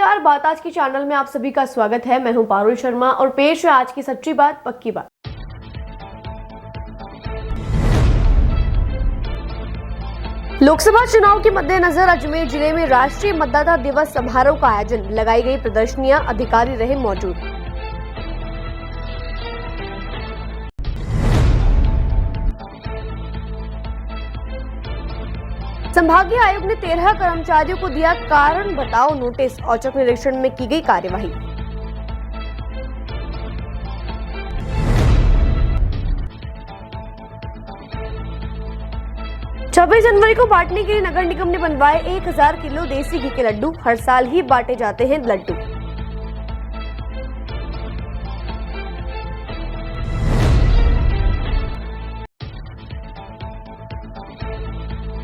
नमस्कार, बात आज के चैनल में आप सभी का स्वागत है। मैं हूं पारुल शर्मा और पेश है आज की सच्ची बात पक्की बात। लोकसभा चुनाव के मद्देनजर अजमेर जिले में राष्ट्रीय मतदाता दिवस समारोह का आयोजन, लगाई गई प्रदर्शनियां, अधिकारी रहे मौजूद। संभागीय आयुक्त ने 13 कर्मचारियों को दिया कारण बताओ नोटिस, औचक निरीक्षण में की गई कार्यवाही। छब्बीस जनवरी को बांटने के लिए नगर निगम ने बनवाए 1000 किलो देसी घी के लड्डू। हर साल ही बांटे जाते हैं लड्डू।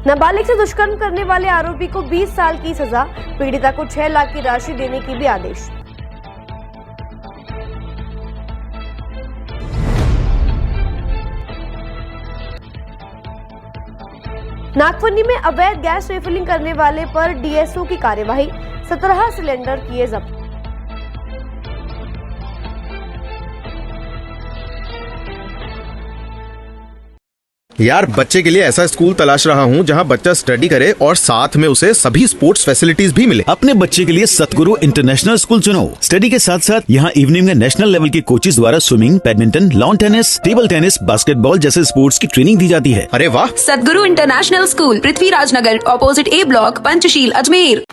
नाबालिग से दुष्कर्म करने वाले आरोपी को 20 साल की सजा, पीड़िता को 6 लाख की राशि देने की भी आदेश। नागफनी में अवैध गैस रिफिलिंग करने वाले पर डीएसओ की कार्यवाही, 17 सिलेंडर किए जब्त। यार, बच्चे के लिए ऐसा स्कूल तलाश रहा हूँ जहाँ बच्चा स्टडी करे और साथ में उसे सभी स्पोर्ट्स फैसिलिटीज भी मिले। अपने बच्चे के लिए सतगुरु इंटरनेशनल स्कूल चुनो। स्टडी के साथ साथ यहाँ इवनिंग में नेशनल लेवल के कोचेज द्वारा swimming, badminton, lawn tennis, table tennis, basketball जैसे स्पोर्ट्स की ट्रेनिंग दी जाती है। अरे वाह! सतगुरु इंटरनेशनल स्कूल, पृथ्वीराज नगर, ऑपोजिट ए ब्लॉक, पंचशील, अजमेर।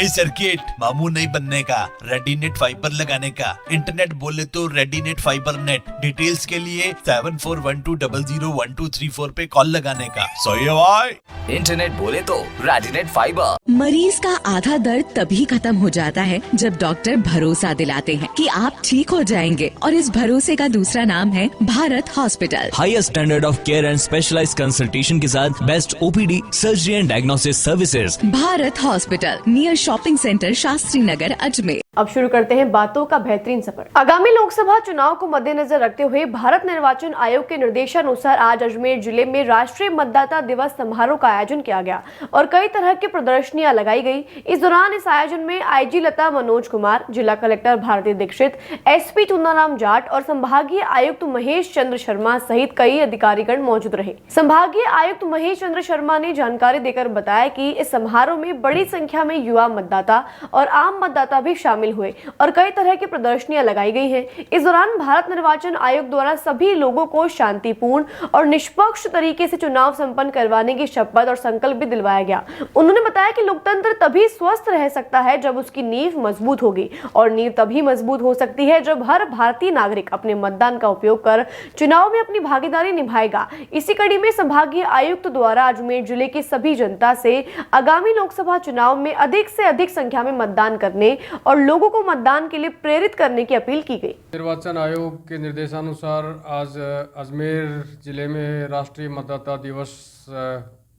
सर्किट, मामू नहीं बनने का, रेडीनेट फाइबर लगाने का, इंटरनेट बोले तो रेडीनेट फाइबर नेट। डिटेल्स के लिए 7412001234 पे कॉल लगाने का। सही है भाई। इंटरनेट बोले तो रेडीनेट फाइबर। मरीज का आधा दर्द तभी खत्म हो जाता है जब डॉक्टर भरोसा दिलाते हैं कि आप ठीक हो जाएंगे, और इस भरोसे का दूसरा नाम है Bharat hospital. Highest standard of care and specialised consultation के साथ best OPD, surgery and diagnosis services. Bharat hospital, near shopping centre, Shastri Nagar, Ajmer. अब शुरू करते हैं बातों का बेहतरीन सफर। आगामी लोकसभा चुनाव को मद्देनजर रखते हुए भारत निर्वाचन आयोग के निर्देशानुसार आज अजमेर जिले में राष्ट्रीय मतदाता दिवस समारोह का आयोजन किया गया और कई तरह की प्रदर्शनियां लगाई गई। इस दौरान इस आयोजन में आईजी लता मनोज कुमार, जिला कलेक्टर भारती दीक्षित, एसपी चुन्नाराम जाट और संभागीय आयुक्त महेश चंद्र शर्मा सहित कई अधिकारीगण मौजूद रहे। संभागीय आयुक्त महेश चंद्र शर्मा ने जानकारी देकर बताया कि इस समारोह में बड़ी संख्या में युवा मतदाता और आम मतदाता भी शामिल हुए और कई तरह की प्रदर्शनियां लगाई गई हैं। इस दौरान भारत निर्वाचन आयोग द्वारा सभी लोगों को शांतिपूर्ण और निष्पक्ष तरीके से चुनाव संपन्न करवाने की शपथ और संकल्प भी दिलवाया गया। उन्होंने बताया कि लोकतंत्र तभी स्वस्थ रह सकता है जब उसकी नींव मजबूत होगी, और नींव तभी मजबूत हो सकती है जब हर भारतीय नागरिक अपने मतदान का उपयोग कर चुनाव में अपनी भागीदारी निभाएगा। इसी कड़ी में संभागीय आयुक्त द्वारा अजमेर जिले की सभी जनता से आगामी लोकसभा चुनाव में अधिक से अधिक संख्या में मतदान करने और लोगों को मतदान के लिए प्रेरित करने की अपील की गई। निर्वाचन आयोग के निर्देशानुसार आज अजमेर जिले में राष्ट्रीय मतदाता दिवस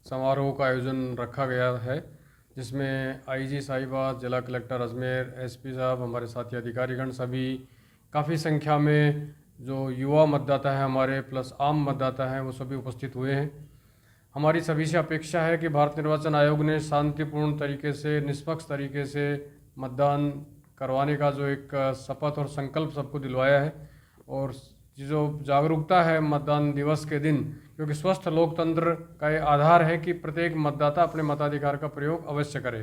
समारोह का आयोजन रखा गया है, जिसमें आईजी साहिबा, जिला कलेक्टर अजमेर, एसपी साहब, हमारे साथी अधिकारीगण सभी काफ़ी संख्या में जो युवा मतदाता है हमारे प्लस आम मतदाता हैं वो सभी उपस्थित हुए हैं। हमारी सभी से अपेक्षा है कि भारत निर्वाचन आयोग ने शांतिपूर्ण तरीके से, निष्पक्ष तरीके से मतदान करवाने का जो एक शपथ और संकल्प सबको दिलवाया है, और जो जागरूकता है मतदान दिवस के दिन, क्योंकि स्वस्थ लोकतंत्र का ये आधार है कि प्रत्येक मतदाता अपने मताधिकार का प्रयोग अवश्य करे।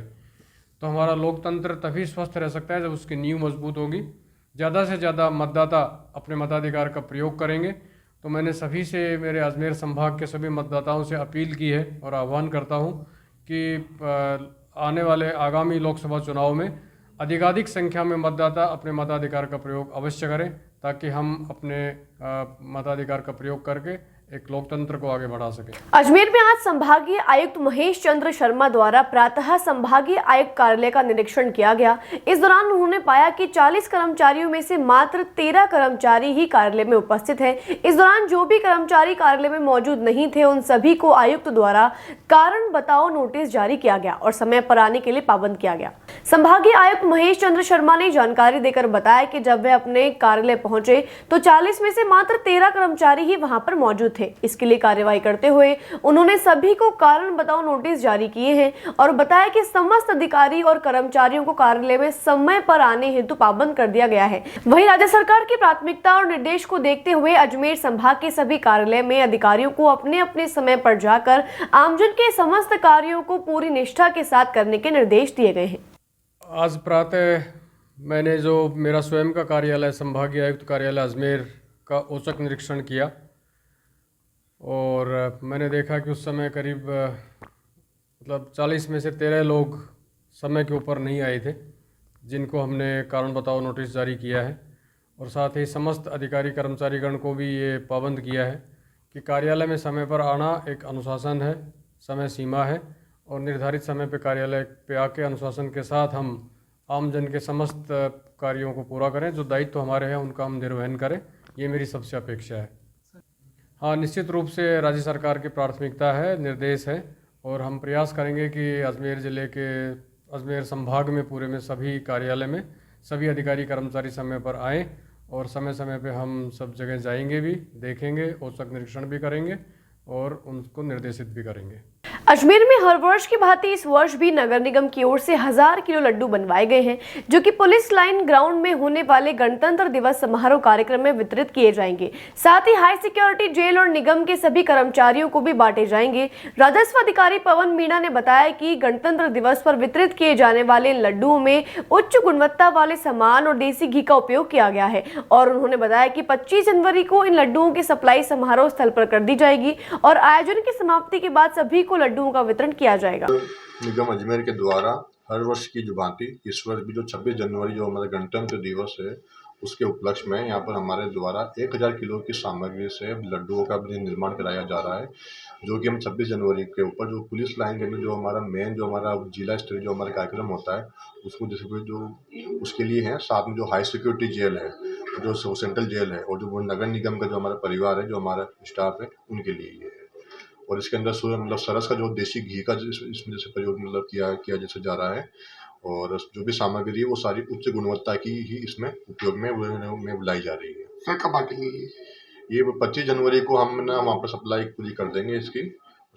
तो हमारा लोकतंत्र तभी स्वस्थ रह सकता है जब उसकी नींव मजबूत होगी। ज़्यादा से ज़्यादा मतदाता अपने मताधिकार का प्रयोग करेंगे। तो मैंने सभी से, मेरे अजमेर संभाग के सभी मतदाताओं से अपील की है और आह्वान करता हूँ कि आने वाले आगामी लोकसभा चुनाव में अधिकाधिक संख्या में मतदाता अपने मताधिकार का प्रयोग अवश्य करें, ताकि हम अपने मताधिकार का प्रयोग करके एक लोकतंत्र को आगे बढ़ा सके। अजमेर में आज संभागीय आयुक्त महेश चंद्र शर्मा द्वारा प्रातः संभागीय आयुक्त कार्यालय का निरीक्षण किया गया। इस दौरान उन्होंने पाया कि 40 कर्मचारियों में से मात्र 13 कर्मचारी ही कार्यालय में उपस्थित हैं। इस दौरान जो भी कर्मचारी कार्यालय में मौजूद नहीं थे उन सभी को आयुक्त द्वारा कारण बताओ नोटिस जारी किया गया और समय पर आने के लिए पाबंद किया गया। संभागीय आयुक्त महेश चंद्र शर्मा ने जानकारी देकर बताया कि जब वे अपने कार्यालय पहुंचे तो 40 में से मात्र 13 कर्मचारी ही वहां पर मौजूद थे। इसके लिए कार्यवाही करते हुए उन्होंने सभी को कारण बताओ नोटिस जारी किए हैं और बताया कि समस्त अधिकारी और कर्मचारियों को कार्यालय में समय पर आने हेतु पाबंद कर दिया गया है। वहीं राज्य सरकार की प्राथमिकता और निर्देश को देखते हुए अजमेर संभाग के सभी कार्यालय में अधिकारियों को अपने अपने समय पर जाकर आमजन के समस्त कार्यों को पूरी निष्ठा के साथ करने के निर्देश दिए गए हैं। आज प्रातः मैंने जो मेरा स्वयं का कार्यालय संभागीय आयुक्त कार्यालय अजमेर का औचक निरीक्षण किया, और मैंने देखा कि उस समय करीब 40 में से 13 लोग समय के ऊपर नहीं आए थे, जिनको हमने कारण बताओ नोटिस जारी किया है। और साथ ही समस्त अधिकारी कर्मचारीगण को भी ये पाबंद किया है कि कार्यालय में समय पर आना एक अनुशासन है, समय सीमा है, और निर्धारित समय पर कार्यालय पे आके अनुशासन के साथ हम आमजन के समस्त कार्यों को पूरा करें। जो दायित्व हमारे हैं उनका हम निर्वहन करें, ये मेरी सबसे अपेक्षा है। हाँ, निश्चित रूप से राज्य सरकार की प्राथमिकता है, निर्देश है, और हम प्रयास करेंगे कि अजमेर ज़िले के अजमेर संभाग में पूरे में सभी कार्यालय में सभी अधिकारी कर्मचारी समय पर आएँ, और समय समय पे हम सब जगह जाएंगे भी, देखेंगे, औचक निरीक्षण भी करेंगे और उनको निर्देशित भी करेंगे। अजमेर में हर वर्ष की भांति इस वर्ष भी नगर निगम की ओर से 1000 किलो लड्डू बनवाए गए हैं, जो कि पुलिस लाइन ग्राउंड में होने वाले गणतंत्र दिवस समारोह कार्यक्रम में वितरित किए जाएंगे। साथ ही हाई सिक्योरिटी जेल और निगम के सभी कर्मचारियों को भी बांटे जाएंगे। राजस्व अधिकारी पवन मीणा ने बताया कि गणतंत्र दिवस पर वितरित किए जाने वाले लड्डुओं में उच्च गुणवत्ता वाले सामान और देसी घी का उपयोग किया गया है, और उन्होंने बताया कि 25 जनवरी को इन लड्डुओं की सप्लाई समारोह स्थल पर कर दी जाएगी और आयोजन की समाप्ति के बाद सभी को लड्डुओं का वितरण किया जाएगा। निगम अजमेर के द्वारा हर वर्ष की जो भांति इस वर्ष भी जो 26 जनवरी जो हमारा गणतंत्र दिवस है उसके उपलक्ष्य में यहाँ पर हमारे द्वारा 1000 किलो की सामग्री से लड्डुओं का भी निर्माण कराया जा रहा है, जो कि हम 26 जनवरी के ऊपर जो पुलिस लाइन के अंदर जो हमारा मेन जो हमारा जिला स्तरीय जो हमारा कार्यक्रम होता है उसको जैसे जो उसके लिए है, साथ में जो हाई सिक्योरिटी जेल है, जो सेंट्रल जेल है और जो वो नगर निगम का जो हमारा परिवार है, जो हमारा स्टाफ है, उनके लिए ये है। और इसके अंदर मतलब सरस का जो देसी घी का इसमें जैसे प्रयोग मतलब किया जैसे जा रहा है, और जो भी सामग्री है वो सारी उच्च गुणवत्ता की ही इसमें उपयोग में लाई जा रही है। सर कब बांटेंगे ये 25 जनवरी को हम ना वहाँ पर सप्लाई पूरी कर देंगे इसकी।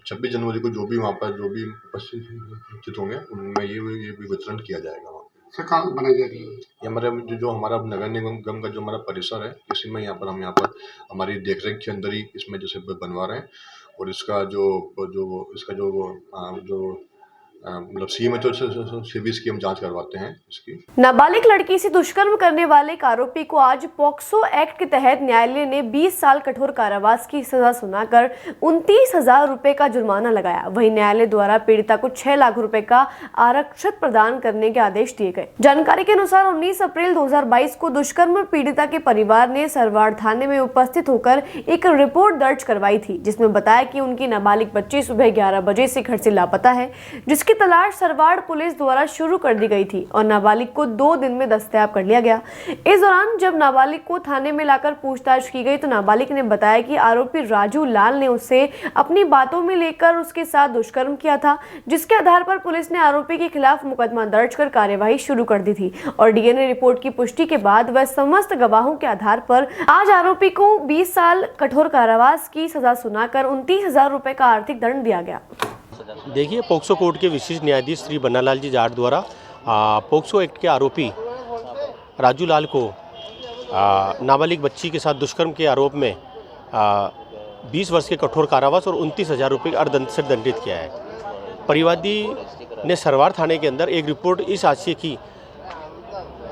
26 जनवरी को जो भी वहाँ पर जो भी उपस्थित होंगे उनमें ये वितरण किया जाएगा। वहाँ सर कहाँ बनाई जा रही है? ये हमारे जो हमारा नगर निगम का जो हमारा परिसर है, इसी में यहाँ पर हमारी देखरेख के अंदर ही इसमें जैसे बनवा रहे हैं। और इसका जो मतलब सीएम तो सीबीएस की हम जांच करवाते हैं इसकी। नाबालिग लड़की से दुष्कर्म करने वाले एक आरोपी को आज पॉक्सो एक्ट के तहत न्यायालय ने 20 साल कठोर कारावास की सजा सुनाकर 29,000 रुपए का जुर्माना लगाया। वहीं न्यायालय द्वारा पीड़िता को 6 लाख रुपए का आरक्षण प्रदान करने के आदेश दिए गए। जानकारी के अनुसार 19 अप्रैल 2022 को दुष्कर्म पीड़िता के परिवार ने सरवाड़ थाने में उपस्थित होकर एक रिपोर्ट दर्ज करवाई थी, जिसमें बताया कि उनकी नाबालिग बच्ची सुबह 11 बजे से घर से लापता है, जिसकी तलाश सरवाड़ पुलिस द्वारा शुरू कर दी गई थी और नाबालिग को 2 दिन में दस्तयाब कर लिया गया। इस दौरान जब नाबालिग को थाने में लाकर पूछताछ की गई तो नाबालिग ने बताया कि आरोपी राजू लाल ने उसे अपनी बातों में लेकर उसके साथ दुष्कर्म किया था, जिसके आधार पर पुलिस ने आरोपी के खिलाफ मुकदमा दर्ज कर कार्यवाही शुरू कर दी थी। और डीएनए रिपोर्ट की पुष्टि के बाद वह समस्त गवाहों के आधार पर आज आरोपी को 20 साल कठोर कारावास की सजा सुनाकर 29,000 रुपए का आर्थिक दंड दिया गया। देखिए, पोक्सो कोर्ट के विशिष्ट न्यायाधीश श्री बन्नालाल जी जाट द्वारा पोक्सो एक्ट के आरोपी राजू लाल को नाबालिग बच्ची के साथ दुष्कर्म के आरोप में 20 वर्ष के कठोर कारावास और 29,000 रुपये अर्थदंड से दंडित किया है। परिवादी ने सरवाड़ थाने के अंदर एक रिपोर्ट इस आशय की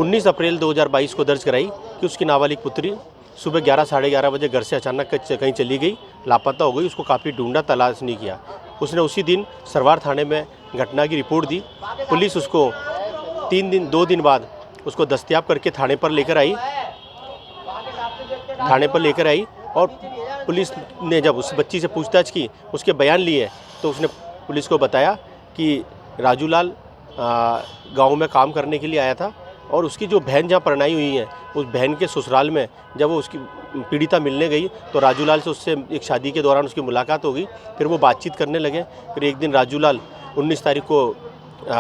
19 अप्रैल 2022 को दर्ज कराई कि उसकी नाबालिग पुत्री सुबह 11 साढ़े 11 बजे घर से अचानक कहीं चली गई, लापता हो गई। उसको काफ़ी ढूंढा, तलाश नहीं किया। उसने उसी दिन सरवाड़ थाने में घटना की रिपोर्ट दी। पुलिस उसको 2 दिन बाद उसको दस्तयाब करके थाने पर लेकर आई और पुलिस ने जब उस बच्ची से पूछताछ की, उसके बयान लिए, तो उसने पुलिस को बताया कि राजू लाल गाँव में काम करने के लिए आया था और उसकी जो बहन जहाँ परनाई हुई है, उस बहन के ससुराल में जब वो उसकी पीड़िता मिलने गई तो राजू लाल से उससे एक शादी के दौरान उसकी मुलाकात हो गई। फिर वो बातचीत करने लगे। फिर एक दिन राजू लाल 19 तारीख को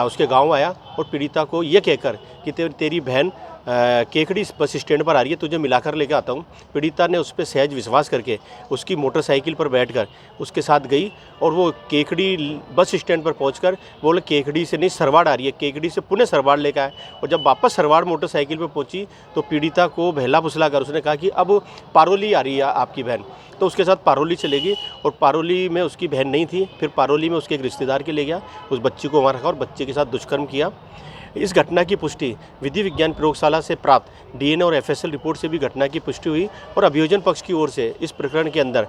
उसके गांव आया और पीड़िता को ये कहकर कि तेरी बहन केकड़ी बस स्टैंड पर आ रही है, तुझे मिलाकर लेकर आता हूँ। पीड़िता ने उस पर सहज विश्वास करके उसकी मोटरसाइकिल पर बैठकर उसके साथ गई और वो केकड़ी बस स्टैंड पर पहुंचकर बोले केकड़ी से नहीं सरवाड़ आ रही है, केकड़ी से पुनः सरवाड़ लेकर आए। और जब वापस सरवाड़ मोटरसाइकिल पर पहुंची तो पीड़िता को बहला फुसला कर उसने कहा कि अब पारोली आ रही है आपकी बहन। तो उसके साथ पारोली चले गई और पारोली में उसकी बहन नहीं थी। फिर पारोली में उसके एक रिश्तेदार के ले गया, उस बच्ची को वहाँ रखा और बच्चे के साथ दुष्कर्म किया। इस घटना की पुष्टि विधि विज्ञान प्रयोगशाला से प्राप्त डीएनए और एफएसएल रिपोर्ट से भी घटना की पुष्टि हुई और अभियोजन पक्ष की ओर से इस प्रकरण के अंदर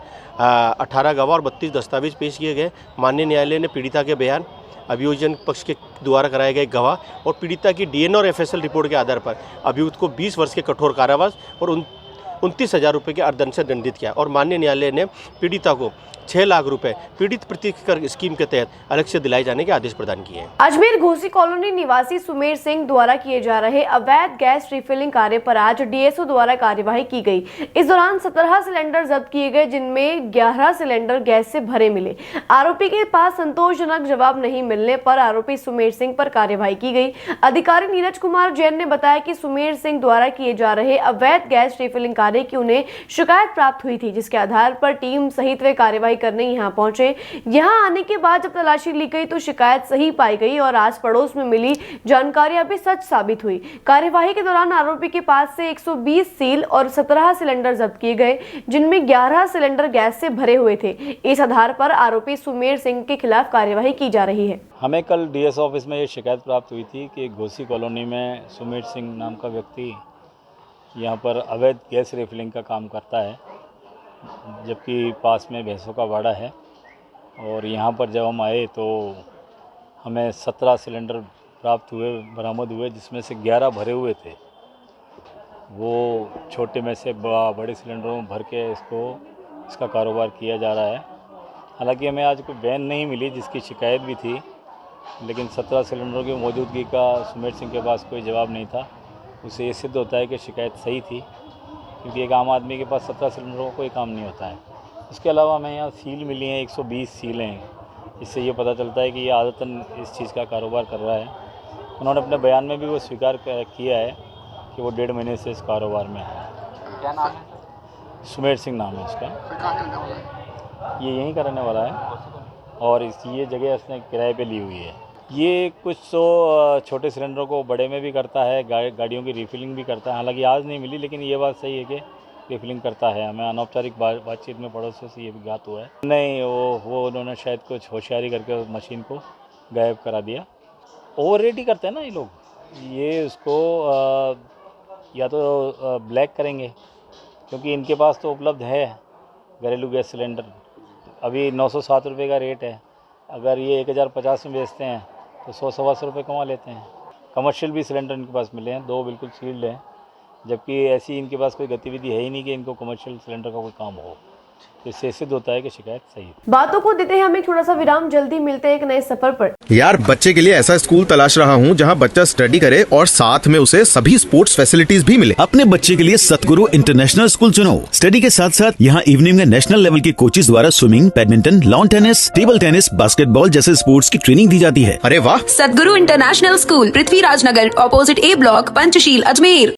18 गवाह और 32 दस्तावेज पेश किए गए। माननीय न्यायालय ने पीड़िता के बयान, अभियोजन पक्ष के द्वारा कराए गए गवाह और पीड़िता की डीएनए और एफएसएल रिपोर्ट के आधार पर अभियुक्त को 20 वर्ष के कठोर कारावास और 29,000 रुपये के अर्थदंड से दंडित किया और माननीय न्यायालय ने पीड़िता को 6 लाख रुपए पीड़ित प्रतिकर स्कीम के तहत अलग से दिलाए जाने के आदेश प्रदान किए हैं। अजमेर घोसी कॉलोनी निवासी सुमेर सिंह द्वारा किए जा रहे अवैध गैस रिफिलिंग कार्य पर आज डीएसओ द्वारा कार्यवाही की गई। इस दौरान 17 सिलेंडर जब्त किए गए, जिनमें 11 सिलेंडर गैस से भरे मिले। आरोपी के पास संतोषजनक जवाब नहीं मिलने पर आरोपी सुमेर सिंह पर कार्यवाही की गई। अधिकारी नीरज कुमार जैन ने बताया कि सुमेर सिंह द्वारा किए जा रहे अवैध गैस रिफिलिंग कार्य की उन्हें शिकायत प्राप्त हुई थी, जिसके आधार पर टीम सहित वे कार्यवाही करने यहां पहुंचे। यहां आने के बाद जब तलाशी ली गई तो शिकायत सही पाई गई और आस पड़ोस में मिली जानकारियां भी सच साबित हुई। कार्यवाही के दौरान आरोपी के पास से 120 सील और 17 सिलेंडर जब्त किए गए, जिनमें 11 सिलेंडर गैस से भरे हुए थे। इस आधार पर आरोपी सुमेर सिंह के खिलाफ कार्यवाही की जा रही है। हमें कल डीएसओ ऑफिस में ये शिकायत प्राप्त हुई थी कि घोसी कॉलोनी में सुमेर सिंह नाम का व्यक्ति यहाँ पर अवैध गैस रिफिलिंग का काम करता है, जबकि पास में भैंसों का वाड़ा है। और यहाँ पर जब हम आए तो हमें 17 सिलेंडर प्राप्त हुए, बरामद हुए, जिसमें से 11 भरे हुए थे। वो छोटे में से बड़े सिलेंडरों में भर के इसका कारोबार किया जा रहा है। हालांकि हमें आज कोई बैन नहीं मिली, जिसकी शिकायत भी थी, लेकिन 17 सिलेंडरों की मौजूदगी का सुमेर सिंह के पास कोई जवाब नहीं था। उससे ये सिद्ध होता है कि शिकायत सही थी, क्योंकि एक आम आदमी के पास 17 सिलेंडरों का कोई काम नहीं होता है। इसके अलावा हमें यहाँ सील मिली हैं, 120 सीलें हैं। इससे ये पता चलता है कि ये आदतन इस चीज़ का कारोबार कर रहा है। उन्होंने अपने बयान में भी वो स्वीकार किया है कि वो 1.5 महीने से इस कारोबार में है। क्या नाम है? सुमेर सिंह नाम है उसका। ये यहीं का रहने वाला है और ये जगह उसने किराए पे ली हुई है। ये कुछ छोटे सिलेंडरों को बड़े में भी करता है, गाड़ियों की रिफिलिंग भी करता है। हालांकि आज नहीं मिली, लेकिन ये बात सही है कि रिफिलिंग करता है। हमें अनौपचारिक बातचीत में पड़ोसियों से ये भी ज्ञात हुआ है। नहीं, वो उन्होंने शायद कुछ होशियारी करके मशीन को गायब करा दिया। ओवर रेट ही करते हैं ना ये लोग। ये उसको या तो ब्लैक करेंगे, क्योंकि इनके पास तो उपलब्ध है घरेलू गैस सिलेंडर। अभी 907 रुपये का रेट है। अगर ये 1050 में बेचते हैं तो 100-125 रुपये कमा लेते हैं। कमर्शियल भी सिलेंडर इनके पास मिले हैं, 2 बिल्कुल सील्ड हैं, जबकि ऐसी इनके पास कोई गतिविधि है ही नहीं कि इनको कमर्शियल सिलेंडर का कोई काम हो। इससे सिद्ध होता है कि शिकायत सही है। बातों को देते हैं हम एक छोटा सा विराम, जल्दी मिलते हैं एक नए सफर पर। यार बच्चे के लिए ऐसा स्कूल तलाश रहा हूँ जहाँ बच्चा स्टडी करे और साथ में उसे सभी स्पोर्ट्स फैसिलिटीज भी मिले। अपने बच्चे के लिए सतगुरु इंटरनेशनल स्कूल चुनो। स्टडी के साथ साथ यहाँ इवनिंग में नेशनल लेवल के कोचेज द्वारा swimming, badminton, lawn tennis, table tennis, basketball जैसे स्पोर्ट्स की ट्रेनिंग दी जाती है। अरे वाह! सदगुरु इंटरनेशनल स्कूल, पृथ्वीराज नगर, ऑपोजिट ए ब्लॉक, पंचशील, अजमेर।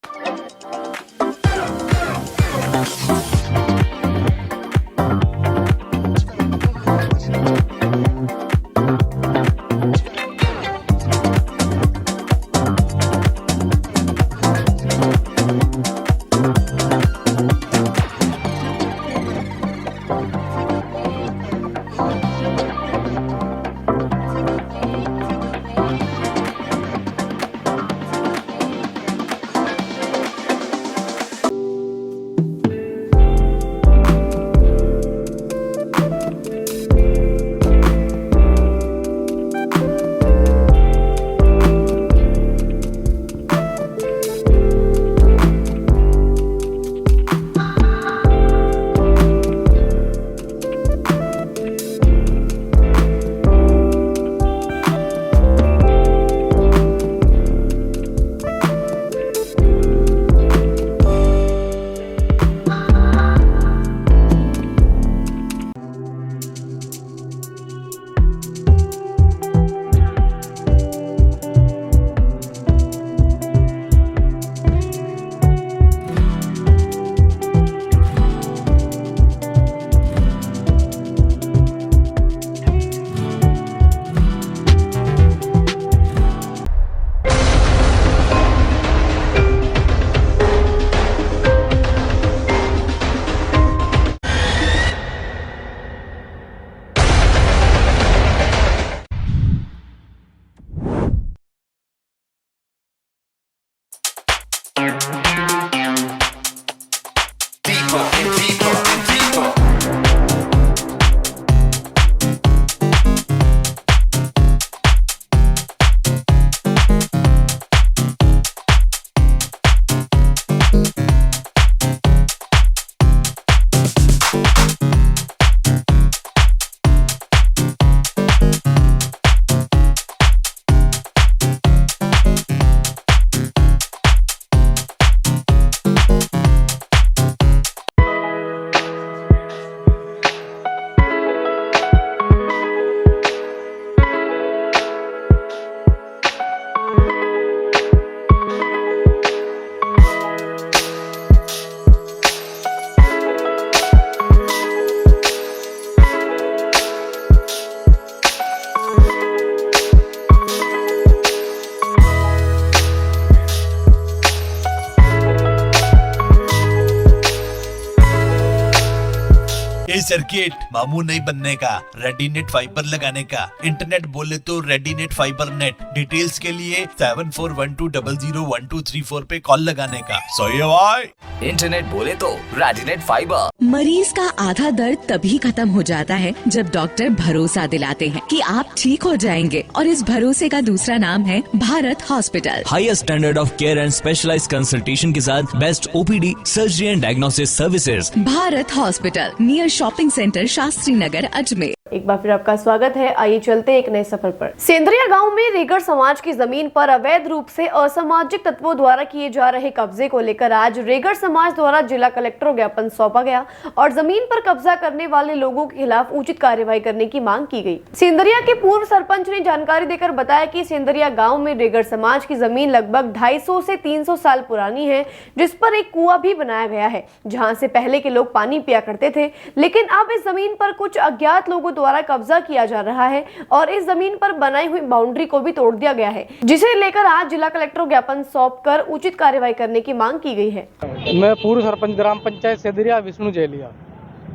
सर्किट, मामू नहीं बनने का, रेडीनेट फाइबर लगाने का, इंटरनेट बोले तो रेडीनेट फाइबर नेट। डिटेल्स के लिए 7412001234 पे कॉल लगाने का। सही है भाई। इंटरनेट बोले तो रेडिनेट फाइबर। मरीज का आधा दर्द तभी खत्म हो जाता है जब डॉक्टर भरोसा दिलाते हैं कि आप ठीक हो जाएंगे, और इस भरोसे का दूसरा नाम है Bharat hospital. Highest standard of care and specialised consultation के साथ best OPD, surgery and diagnosis services. Bharat hospital, near shopping centre, Shastri Nagar, Ajmer. एक बार फिर आपका स्वागत है। आइए चलते एक नए सफर पर। सेंद्रिया गांव में रेगड़ समाज की जमीन पर अवैध रूप से असामाजिक तत्वों द्वारा किए जा रहे कब्जे को लेकर आज रेगड़ समाज द्वारा जिला कलेक्टर को ज्ञापन सौंपा गया और जमीन पर कब्जा करने वाले लोगों के खिलाफ उचित कार्रवाई करने की मांग की गई। सेंद्रिया के पूर्व सरपंच ने जानकारी देकर बताया कि सेंद्रिया गाँव में रेगड़ समाज की जमीन लगभग 250 से 300 साल पुरानी है, जिस पर एक कुआं भी बनाया गया है, जहाँ से पहले के लोग पानी पिया करते थे। लेकिन अब इस जमीन पर कुछ अज्ञात लोगों द्वारा कब्जा किया जा रहा है और इस जमीन पर बनाई हुई बाउंड्री को भी तोड़ दिया गया है, जिसे लेकर आज जिला कलेक्टर को ज्ञापन सौंपकर उचित कार्रवाई करने की मांग की गई है। मैं पूर्व सरपंच ग्राम पंचायत सेदरिया विष्णु जेलिया।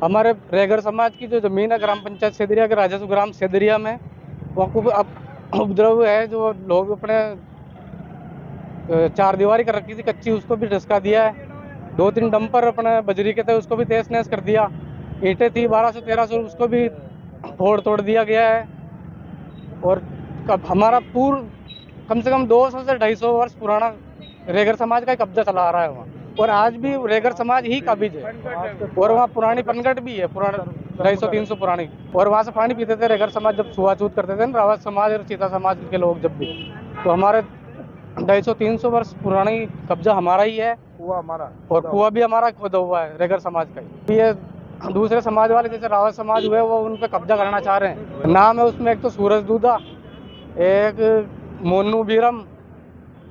हमारे रेगड़ समाज की जो जमीन है ग्राम पंचायत सेदरिया के राजस्व ग्राम सेदरिया में, वहाँ उपद्रव है, जो लोग अपने चार दीवारी कर रखी थी कच्ची, उसको भी धसका दिया है। 2-3 डंपर अपने बजरी के थे, उसको भी तहस नहस कर दिया। ईंटें थी 1200-1300, उसको भी तोड़ दिया गया है। और हमारा पूर्व कम से कम 200 से 250 वर्ष पुराना रेगड़ समाज का कब्जा चला आ रहा है वहाँ, और आज भी रेगड़ समाज ही काबिज है। और वहाँ पुरानी पनगट भी है, पुराना 250-300 पुरानी, और वहाँ से पानी पीते थे रेगड़ समाज जब छुआछूत करते थे, रावत समाज और चीता समाज के लोग जब भी। तो हमारे 250-300 वर्ष पुरानी कब्जा हमारा ही है, कुआं हमारा, और कुआं भी हमारा खुदा हुआ है रेगड़ समाज का ही। ये दूसरे समाज वाले जैसे रावत समाज हुए, वो उन पर कब्जा करना चाह रहे हैं। नाम है उसमें एक तो सूरज दूधा, एक मोनू बीरम,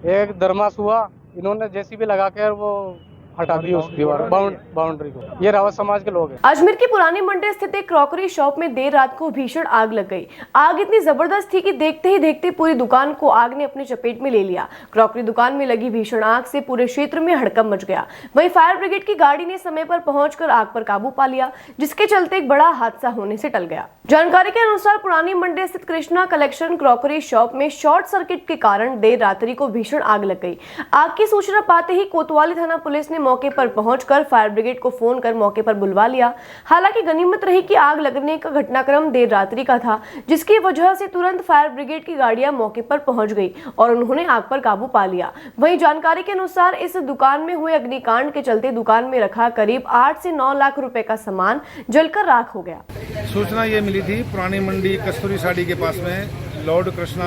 एक धर्मासुआ। इन्होंने जेसीबी लगाकर वो हटा दी उस दीवार बाउंड्री को। ये रावत समाज के लोग हैं। अजमेर की पुरानी मंडी स्थित एक क्रॉकरी शॉप में देर रात को भीषण आग लग गई। आग इतनी जबरदस्त थी कि देखते ही देखते पूरी दुकान को आग ने अपने चपेट में ले लिया। क्रॉकरी दुकान में लगी भीषण आग से पूरे क्षेत्र में हड़कंप मच गया। वहीं फायर ब्रिगेड की गाड़ी ने समय पर पहुंचकर आग पर काबू पा लिया, जिसके चलते एक बड़ा हादसा होने से टल गया। जानकारी के अनुसार पुरानी मंडी स्थित कृष्णा कलेक्शन क्रॉकरी शॉप में शॉर्ट सर्किट के कारण देर रात्रि को भीषण आग लग गई। आग की सूचना पाते ही कोतवाली थाना पुलिस ने मौके पर पहुंचकर फायर ब्रिगेड को फोन कर मौके पर बुलवा लिया। हालांकि गनीमत रही कि आग लगने का घटनाक्रम देर रात्रि का था, जिसकी वजह से तुरंत फायर ब्रिगेड की गाड़ियां मौके पर पहुंच गई और उन्होंने आग पर काबू पा लिया। वहीं जानकारी के अनुसार इस दुकान में हुए अग्निकांड के चलते दुकान में रखा करीब 8 से 9 लाख रुपए का सामान जलकर राख हो गया। सूचना ये मिली थी, पुरानी मंडी कस्तूरी साड़ी के पास में लॉर्ड कृष्णा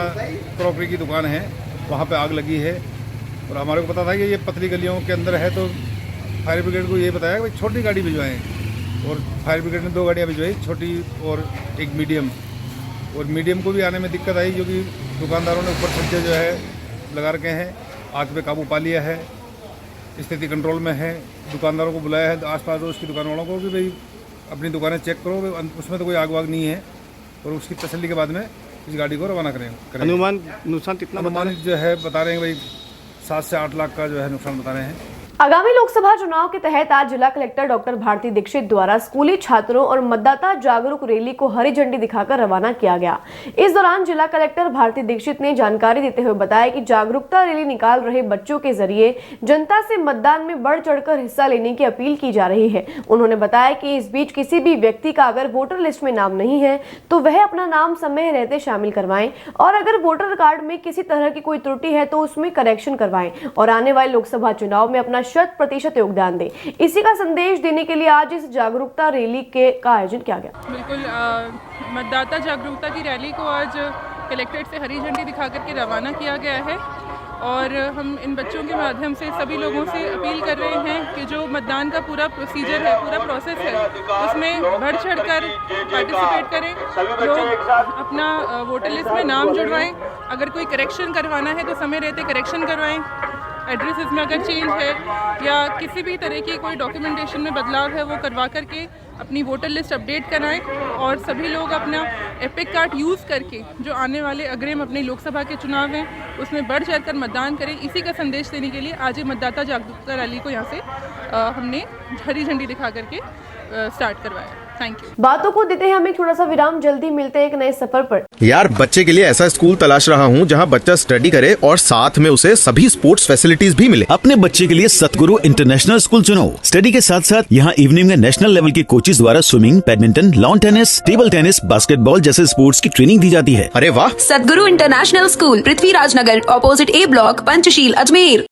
क्रॉकरी की दुकान है, वहाँ पे आग लगी है। और हमारे को पता था कि ये पतली गलियों के अंदर है, तो फायर ब्रिगेड को ये बताया कि छोटी गाड़ी भिजवाएं, और फायर ब्रिगेड ने 2 गाड़ियाँ भिजवाई, छोटी और एक मीडियम। और मीडियम को भी आने में दिक्कत आई, क्योंकि दुकानदारों ने ऊपर छज्जे जो है लगा रखे हैं। आग पे काबू पा लिया है, स्थिति कंट्रोल में है। दुकानदारों को बुलाया है, आसपास उसकी दुकान वालों को, कि भाई अपनी दुकानें चेक करो, उसमें तो कोई आग वाग नहीं है, और उसकी तसल्ली के बाद में इस गाड़ी को रवाना करें। अनुमान नुकसान कितना अनुमान जो है बता रहे हैं भाई 7 से 8 लाख का जो है नुकसान बता रहे हैं। आगामी लोकसभा चुनाव के तहत आज जिला कलेक्टर डॉक्टर भारती दीक्षित द्वारा स्कूली छात्रों और मतदाता जागरूक रैली को हरी झंडी दिखाकर रवाना किया गया। इस दौरान जिला कलेक्टर भारती दीक्षित ने जानकारी देते हुए बताया कि जागरूकता रैली निकाल रहे बच्चों के जरिए जनता से मतदान में बढ़ चढ़कर हिस्सा लेने की अपील की जा रही है। उन्होंने बताया कि इस बीच किसी भी व्यक्ति का अगर वोटर लिस्ट में नाम नहीं है तो वह अपना नाम समय रहते शामिल करवाएं, और अगर वोटर कार्ड में किसी तरह की कोई त्रुटि है तो उसमें करेक्शन करवाएं और आने वाले लोकसभा चुनाव में अपना 100% योगदान दें। इसी का संदेश देने के लिए आज इस जागरूकता रैली का आयोजन किया गया। बिल्कुल मतदाता जागरूकता की रैली को आज कलेक्ट्रेट से हरी झंडी दिखा करके रवाना किया गया है, और हम इन बच्चों के माध्यम से सभी लोगों से अपील कर रहे हैं कि जो मतदान का पूरा प्रोसीजर है, पूरा प्रोसेस है, उसमें बढ़ चढ़कर पार्टिसिपेट करें। लोग अपना वोटर लिस्ट में नाम जुड़वाएं, अगर कोई करेक्शन करवाना है तो समय रहते करेक्शन करवाएं। एड्रेसेस में अगर चेंज है या किसी भी तरह की कोई डॉक्यूमेंटेशन में बदलाव है वो करवा करके अपनी वोटर लिस्ट अपडेट कराएं, और सभी लोग अपना एपिक कार्ड यूज़ करके जो आने वाले अग्रिम अपने लोकसभा के चुनाव हैं उसमें बढ़ चढ़कर मतदान करें। इसी का संदेश देने के लिए आज ये मतदाता जागरूकता रैली को यहाँ से हमने हरी झंडी दिखा करके स्टार्ट करवाया। Thank you. बातों को देते हैं हम एक छोटा सा विराम, जल्दी मिलते हैं एक नए सफर पर। यार बच्चे के लिए ऐसा स्कूल तलाश रहा हूँ जहाँ बच्चा स्टडी करे और साथ में उसे सभी स्पोर्ट्स फैसिलिटीज भी मिले। अपने बच्चे के लिए सतगुरु इंटरनेशनल स्कूल चुनो। स्टडी के साथ साथ यहाँ इवनिंग में नेशनल लेवल के कोचेज द्वारा swimming, badminton, lawn tennis, table tennis, basketball जैसे स्पोर्ट्स की ट्रेनिंग दी जाती है। अरे वाह! सदगुरु इंटरनेशनल स्कूल, पृथ्वीराज नगर, ऑपोजिट ए ब्लॉक, पंचशील, अजमेर।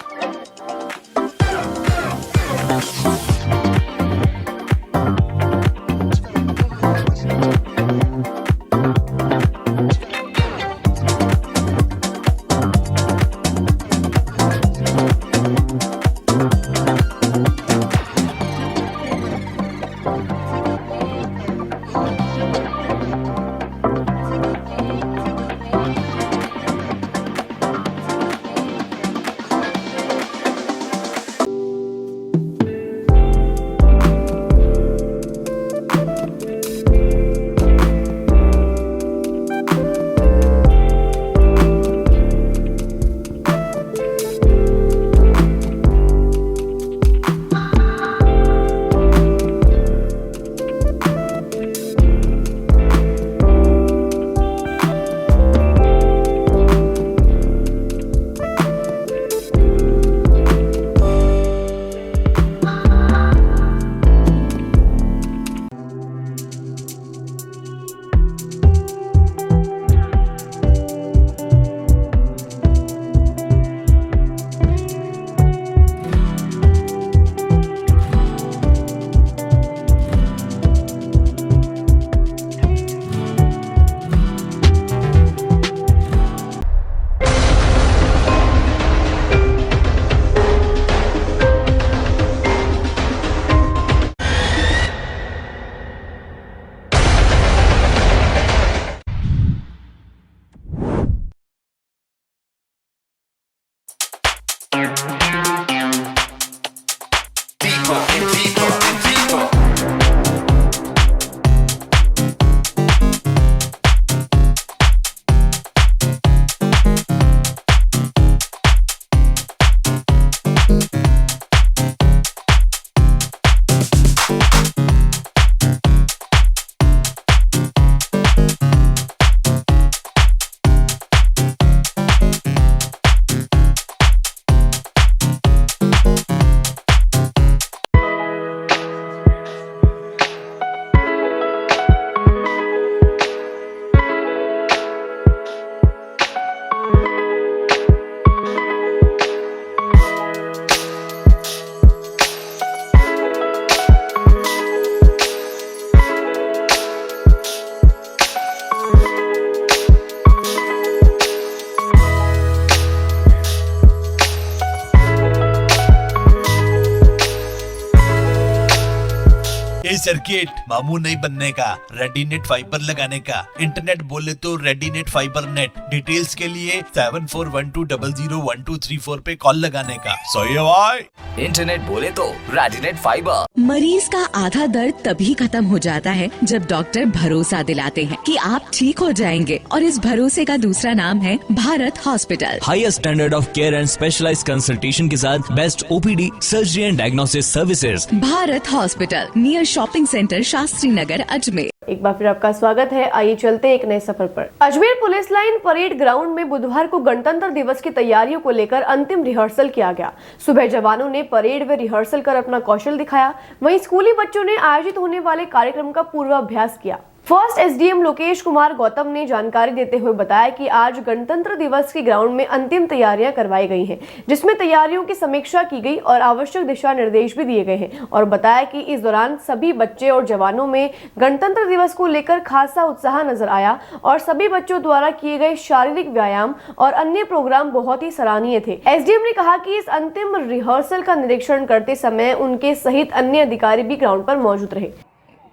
ये सर्किट मामू नहीं बनने का, रेडीनेट फाइबर लगाने का। इंटरनेट बोले तो रेडीनेट फाइबर नेट। डिटेल्स के लिए 7412001234 पे कॉल लगाने का। सही है भाई। इंटरनेट बोले तो रेडीनेट फाइबर। मरीज का आधा दर्द तभी खत्म हो जाता है जब डॉक्टर भरोसा दिलाते हैं कि आप ठीक हो जाएंगे, और इस भरोसे का दूसरा नाम है Bharat hospital. Highest standard of care and specialised consultation के साथ best OPD, surgery and diagnosis services. Bharat hospital, near shopping centre, Shastri Nagar, Ajmer. एक बार फिर आपका स्वागत है। आइए चलते हैं एक नए सफर पर। Ajmer police line parade ground में बुधवार को गणतंत्र दिवस की तैयारियों को लेकर अंतिम रिहर्सल किया गया। सुबह जवानों ने परेड व रिहर्सल कर अपना कौशल दिखाया, वहीं स्कूली बच्चों ने आयोजित होने वाले कार्यक्रम का पूर्वाभ्यास किया। फर्स्ट एसडीएम लोकेश कुमार गौतम ने जानकारी देते हुए बताया कि आज गणतंत्र दिवस के ग्राउंड में अंतिम तैयारियां करवाई गई हैं, जिसमें तैयारियों की समीक्षा की गई और आवश्यक दिशा निर्देश भी दिए गए हैं, और बताया कि इस दौरान सभी बच्चे और जवानों में गणतंत्र दिवस को लेकर खासा उत्साह नजर आया और सभी बच्चों द्वारा किए गए शारीरिक व्यायाम और अन्य प्रोग्राम बहुत ही सराहनीय थे। एसडीएम ने कहा कि इस अंतिम रिहर्सल का निरीक्षण करते समय उनके सहित अन्य अधिकारी भी ग्राउंड पर मौजूद रहे।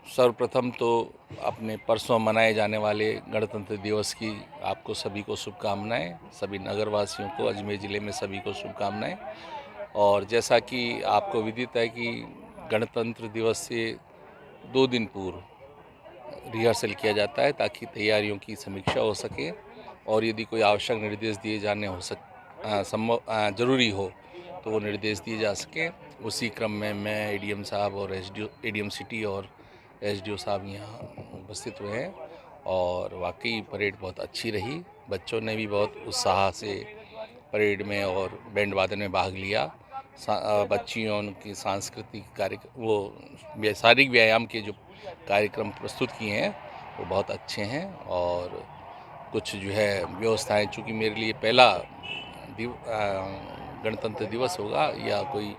सर्वप्रथम तो अपने परसों मनाए जाने वाले गणतंत्र दिवस की आपको सभी को शुभकामनाएं, सभी नगरवासियों को, अजमेर ज़िले में सभी को शुभकामनाएं। और जैसा कि आपको विदित है कि गणतंत्र दिवस से 2 दिन पूर्व रिहर्सल किया जाता है ताकि तैयारियों की समीक्षा हो सके और यदि कोई आवश्यक निर्देश दिए जाने ज़रूरी हो तो वो निर्देश दिए जा सके। उसी क्रम में मैं एडीएम साहब और एडीएम सिटी और एसडीओ साहब यहाँ उपस्थित हुए हैं और वाकई परेड बहुत अच्छी रही। बच्चों ने भी बहुत उत्साह से परेड में और बैंड वादन में भाग लिया। बच्चियों की सांस्कृतिक शारीरिक व्यायाम के जो कार्यक्रम प्रस्तुत किए हैं वो बहुत अच्छे हैं और कुछ जो है व्यवस्थाएं, चूँकि मेरे लिए पहला गणतंत्र दिवस होगा या कोई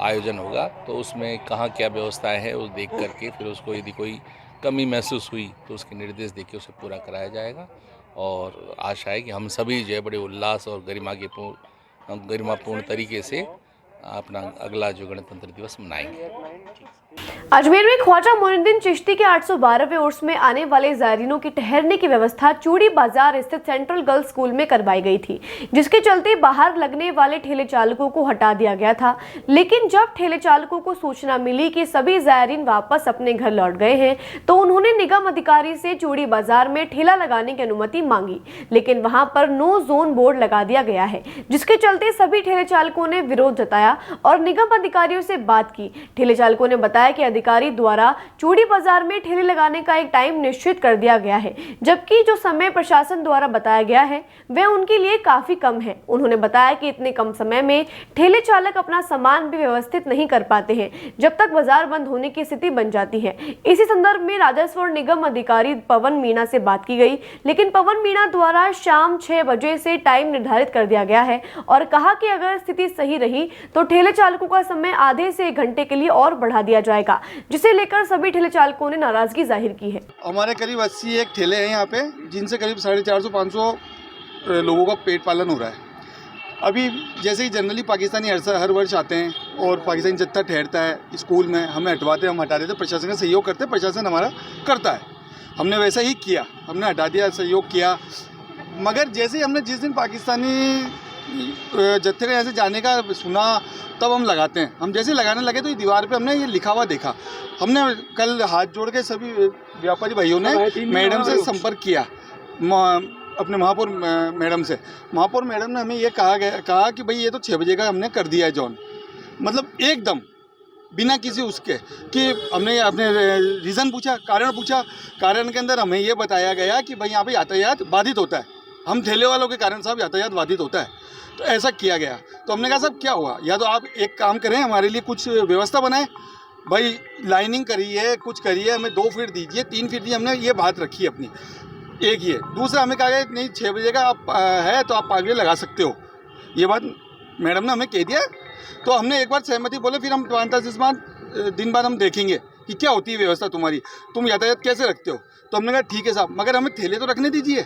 आयोजन होगा तो उसमें कहाँ क्या व्यवस्थाएं हैं वो देख करके फिर उसको यदि कोई कमी महसूस हुई तो उसके निर्देश देके उसे पूरा कराया जाएगा और आशा है कि हम सभी जो है बड़े उल्लास और गरिमापूर्ण तरीके से अपना अगला जो गणतंत्र दिवस मनाएंगे। अजमेर में ख्वाजा मोइनुद्दीन चिश्ती के 812वें उर्स में आने वाले ज़ायरीनों की ठहरने की व्यवस्था चूड़ी बाजार स्थित सेंट्रल गर्ल्स स्कूल में करवाई गई थी, जिसके चलते बाहर लगने वाले ठेले चालकों को हटा दिया गया था। लेकिन जब ठेले चालकों को सूचना मिली कि सभी ज़ायरीन वापस अपने घर लौट गए हैं तो उन्होंने निगम अधिकारी से चूड़ी बाजार में ठेला लगाने की अनुमति मांगी, लेकिन वहां पर नो जोन बोर्ड लगा दिया गया है, जिसके चलते सभी ठेले चालकों ने विरोध जताया और निगम अधिकारियों से बात की। ठेले चालकों ने बताया कि अधिकारी द्वारा चूड़ी बाजार में ठेले लगाने का एक टाइम निश्चित कर दिया गया है, जबकि जो समय प्रशासन द्वारा बताया गया है वह उनके लिए काफी कम है। उन्होंने बताया कि इतने कम समय में ठेले चालक अपना सामान भी व्यवस्थित नहीं कर पाते हैं जब तक बाजार बंद होने की स्थिति बन जाती है। इसी संदर्भ में राजस्व और निगम अधिकारी पवन मीणा से बात की गई, लेकिन पवन मीणा द्वारा शाम 6 बजे से टाइम निर्धारित कर दिया गया है और कहा कि अगर स्थिति सही रही तो ठेले चालकों का समय आधे से 1 घंटे के लिए और बढ़ा दिया जाएगा, जिसे लेकर सभी ठेले चालकों ने नाराजगी जाहिर की है। हमारे करीब 81 ठेले हैं यहाँ पे, जिनसे करीब 450-500 लोगों का पेट पालन हो रहा है। अभी जैसे ही जनरली पाकिस्तानी हर वर्ष आते हैं और पाकिस्तानी जत्था ठहरता है स्कूल में, हमें हटवाते हम हटा देते, प्रशासन का सहयोग करते, प्रशासन हमारा करता है। हमने वैसा ही किया, हमने हटा दिया, सहयोग किया। मगर जैसे ही हमने जिस दिन पाकिस्तानी जत्थे का यहाँ से जाने का सुना तब हम लगाते हैं। हम जैसे लगाने लगे तो ये दीवार पे हमने ये लिखा हुआ देखा। हमने कल हाथ जोड़ के सभी व्यापारी भाइयों ने मैडम से संपर्क किया, अपने महापौर मैडम से। महापौर मैडम ने हमें ये कहा कि भाई ये तो 6 बजे का हमने कर दिया है जॉन, मतलब एकदम बिना किसी उसके कि हमने अपने रीज़न पूछा, कारण पूछा। कारण के अंदर हमें ये बताया गया कि भाई यहाँ पे यातायात बाधित होता है, हम ठेले वालों के कारण साहब यातायात बाधित होता है, तो ऐसा किया गया। तो हमने कहा साहब क्या हुआ, या तो आप एक काम करें, हमारे लिए कुछ व्यवस्था बनाएं, भाई लाइनिंग करिए, कुछ करिए, हमें 2 फीट दीजिए, 3 फीट दीजिए। हमने ये बात रखी है अपनी। एक ये, दूसरा हमें कहा गया नहीं 6 बजे का आप है तो आप आगे लगा सकते हो, ये बात मैडम ने हमें कह दिया। तो हमने एक बार सहमति बोले, फिर हम 5-10 दिन बाद हम देखेंगे कि क्या होती है व्यवस्था तुम्हारी, तुम यातायात कैसे रखते हो। तो हमने कहा ठीक है साहब, मगर हमें ठेले तो रखने दीजिए,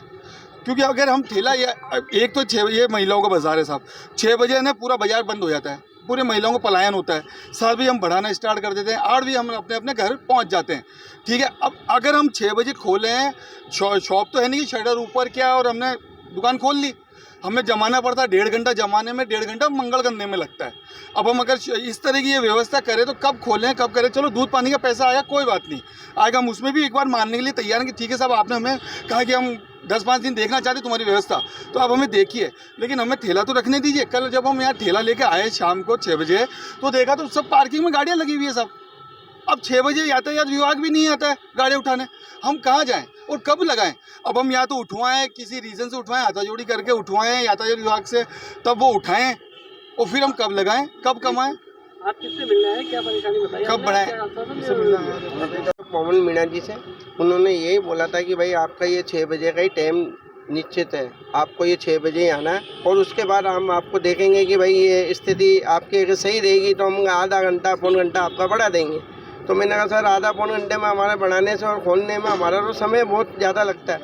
क्योंकि अगर हम ठेला एक तो 6 बजे महिलाओं का बाजार है साहब, 6 बजे ना पूरा बाजार बंद हो जाता है, पूरे महिलाओं को पलायन होता है। 7 बजे हम बढ़ाना स्टार्ट कर देते हैं, 8 बजे हम अपने अपने घर पहुंच जाते हैं। ठीक है, अब अगर हम 6 बजे खोले हैं, शॉप तो है नहीं कि शटर ऊपर क्या और हमने दुकान खोल ली, हमें जमाना पड़ता है 1.5 घंटा, जमाने में 1.5 घंटा मंगल करने में लगता है। अब हम अगर इस तरह की ये व्यवस्था करें तो कब खोलें कब करें। चलो दूध पानी का पैसा आया कोई बात नहीं, आएगा, हम उसमें भी एक बार मानने के लिए तैयार हैं कि ठीक है साहब, आपने हमें कहा कि हम 10-5 दिन देखना चाहते तुम्हारी व्यवस्था, तो आप हमें देखिए, लेकिन हमें ठेला तो रखने दीजिए। कल जब हम यहाँ ठेला लेके आए शाम को 6 बजे तो देखा तो सब पार्किंग में गाड़ियाँ लगी हुई है सब। अब 6 बजे यातायात विभाग भी नहीं आता है गाड़ी उठाने, हम कहाँ जाएं और कब लगाएं। अब हम या तो उठवाएं, किसी रीज़न से उठवाएं, हाथाजोड़ी करके उठवाएं यातायात विभाग से, तब वो उठाएं और फिर हम कब लगाएं, कब कमाएं। आप किससे मिलना है, क्या परेशानी बताइए, कब बढ़ाएं। पवन मीणा जी से, उन्होंने यही बोला था कि भाई आपका ये 6 बजे का ही टाइम निश्चित है, आपको ये 6 बजे ही आना है और उसके बाद हम आपको देखेंगे कि भाई ये स्थिति आपकी अगर सही रहेगी तो हम आधा घंटा पौन घंटा आपका बढ़ा देंगे। तो मैंने कहा सर आधा पौन घंटे में हमारे बढ़ाने से और खोलने में हमारा तो समय बहुत ज़्यादा लगता है।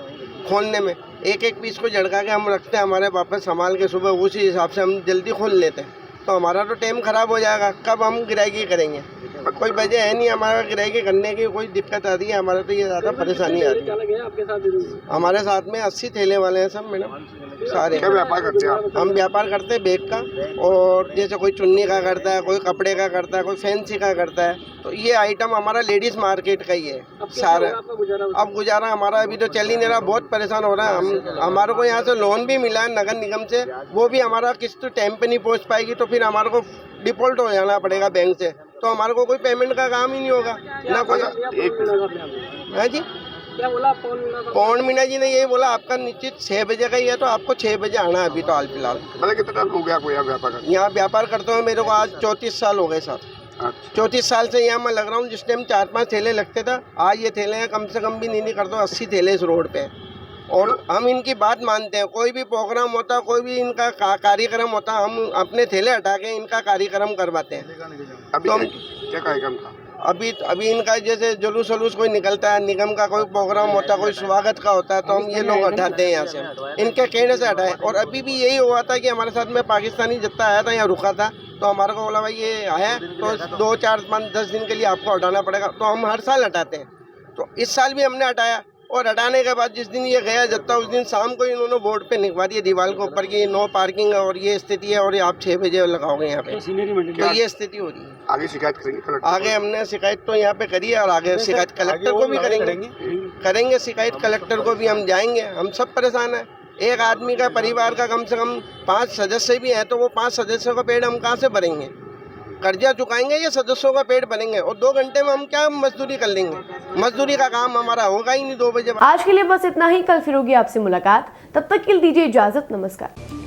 खोलने में एक पीस को झड़का के हम रखते हैं, हमारे वापस संभाल के सुबह उसी हिसाब से हम जल्दी खोल लेते हैं, तो हमारा तो टाइम ख़राब हो जाएगा। कब हम गिराई करेंगे, कोई वजह है नहीं हमारा गिराई करने की, कोई दिक्कत आती है हमारे तो ये ज़्यादा परेशानी आती है। हमारे साथ में 80 ठेले वाले हैं सब मैडम, सारे। क्या व्यापार करते हैं आप? हम व्यापार करते हैं बैग का, और जैसे कोई चुन्नी का करता है, कोई कपड़े का करता है, कोई फैंसी का करता है, तो ये आइटम हमारा लेडीज़ मार्केट का ही है सारा। अब गुजारा हमारा अभी तो चल ही नहीं रहा, बहुत परेशान हो रहा है। हमारे को यहाँ से लोन भी मिला है नगर निगम से, वो भी हमारा किस्त टाइम पे नहीं पहुँच पाएगी तो फिर हमारे को डिफॉल्ट हो जाना पड़ेगा बैंक से, तो हमारे को कोई पेमेंट का काम ही नहीं होगा ना कोई। है जी, क्या बोला पौन मीना जी ने यही बोला आपका निश्चित 6 बजे का ही है, तो आपको 6 बजे आना है। अभी तो हाल फिलहाल मतलब कितना टाइम हो गया आपको यहाँ व्यापार करते? यहाँ व्यापार करते हुए मेरे को आज 34 साल हो गए सर। 34 साल से यहाँ मैं लग रहा हूँ। जिस टाइम 4-5 ठेले लगते था, आज ये ठेले हैं कम से कम भी नहीं करता 80 ठेले इस रोड पे। और हम इनकी बात मानते हैं। कोई भी प्रोग्राम होता, कोई भी इनका कार्यक्रम होता, हम अपने ठेले हटा के इनका कार्यक्रम करवाते हैं। अभी क्या कार्यक्रम था? अभी इनका जैसे जुलूस वलूस कोई निकलता है, निगम का कोई प्रोग्राम होता है, कोई स्वागत का होता है, तो हम ये लोग हटाते हैं यहाँ से, इनके कहने से हटाए। और अभी भी यही हुआ था कि हमारे साथ में पाकिस्तानी जत्था आया था, यहाँ रुका था, तो हमारे को बोला भाई ये आया तो 2, 4, 5, 10 दिन के लिए आपको हटाना पड़ेगा। तो हम हर साल हटाते हैं। तो इस साल भी हमने हटाया। और हटाने के बाद जिस दिन ये गया जत्था, उस दिन शाम को इन्होंने बोर्ड पे लिखवा दिया दीवार के ऊपर कि नो पार्किंग और ये स्थिति है और आप 6 बजे लगाओगे यहाँ पे। तो ये स्थिति हो रही है। आगे शिकायत करेंगे? आगे हमने शिकायत तो यहाँ पे करी है और आगे शिकायत कलेक्टर को भी करेंगे शिकायत कलेक्टर को भी हम जाएंगे। हम सब परेशान हैं। एक आदमी का परिवार का कम से कम 5 सदस्य भी हैं, तो वो 5 सदस्यों का पेट हम कहाँ से भरेंगे? कर्जा चुकाएंगे या सदस्यों का पेट भरेंगे? और 2 घंटे में हम क्या मजदूरी कर लेंगे? मजदूरी का काम हमारा होगा ही नहीं 2 बजे। आज के लिए बस इतना ही। कल फिर होगी आपसे मुलाकात। तब तक के लिए दीजिए इजाजत। नमस्कार।